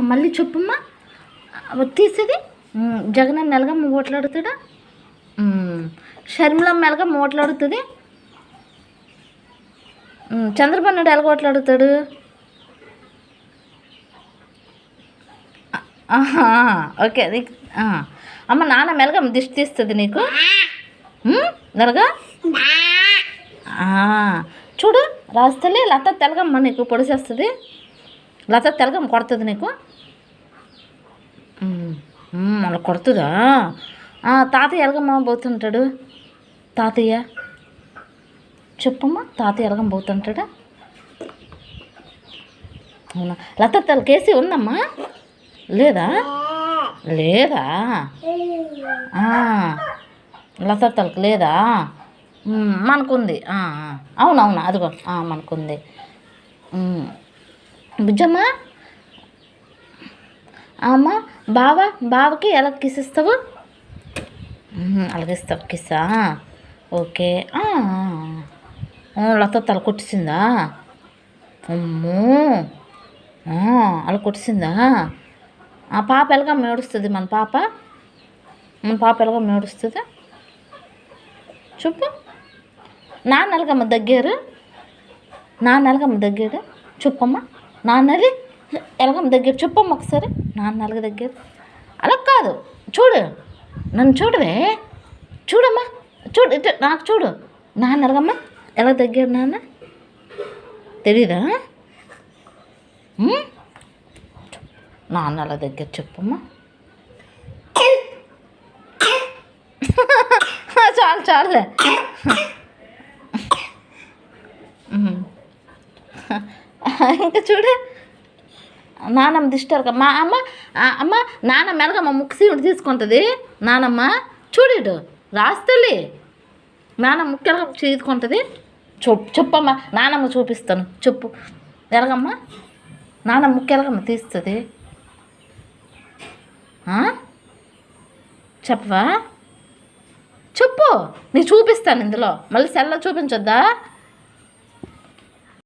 మళ్ళీ చెప్పుమ్మా తీసేది. జగనన్న ఎలాగమ్మ ఓట్లాడుతాడా? షర్మిలమ్మ ఎలాగమ్మ ఓట్లాడుతుంది? చంద్రబాబు నాయుడు ఎలాగ ఓట్లాడుతాడు? ఓకే అది అమ్మ నాన్న మెలగమ్మ దిష్టి తీస్తుంది నీకు మెలగా చూడు రాస్తలే లత తెలగమ్మ నీకు పొడిసేస్తుంది. లత తెలగమ్మ కొడుతుంది నీకు. అలా కొడుతుందా? తాతయ్య ఎలగమ్మ పోతుంటాడు. తాతయ్య చెప్పమ్మా, తాతయ్య ఎలగమ్మ పోతుంటాడా? అవునా? లత తలకేసి ఉందమ్మా? లేదా లేదా లత తలకు లేదా? మనకుంది. అవునవును అదిగో మనకుంది. బుజ్జమ్మ అమ్మ బావకి ఎలా కిస్ ఇస్తావు? అలాగిస్తావు కిస్సా? ఓకే. లత తల కొట్టిసిందా? అమ్మో అలా కొట్టిసిందా? ఆ పాప ఎలాగ మేడుస్తుంది? మన పాప ఎలాగ మేడుస్తుంది చెప్పు. నాన్న ఎలాగమ్మ దగ్గారు? నాన్న ఎలాగమ్మ దగ్గాడు చెప్పమ్మా. నాన్నది ఎలాగమ్మ దగ్గర చెప్పమ్మ ఒకసారి. నాన్న ఎలాగ దగ్గర? అలా కాదు, చూడు నన్ను చూడవే, చూడమ్మా చూడు ఇటు నాకు చూడు. నాన్న ఎలాగమ్మ ఎలా దగ్గర? నాన్న తెలీదా? నాన్న అలా దగ్గర చెప్పమ్మా. చాలులే. ఇంకా చూడు నానమ్మ దిష్టారు మా అమ్మ నాన్న మెలగమ్మ ముక్సి తీసుకుంటుంది. నానమ్మ చూడు ఇటు రాస్తలే. నాన్న ముక్కెలగ తీసుకుంటుంది. చెప్పమ్మా, నానమ్మ చూపిస్తాను చెప్పు. ఎలాగమ్మ నాన్న ముక్కెలగమ్మ తీస్తుంది చెప్పవా? చెప్పు, నేను చూపిస్తాను ఇందులో. మళ్ళీ సెల్లో చూపించొద్దా?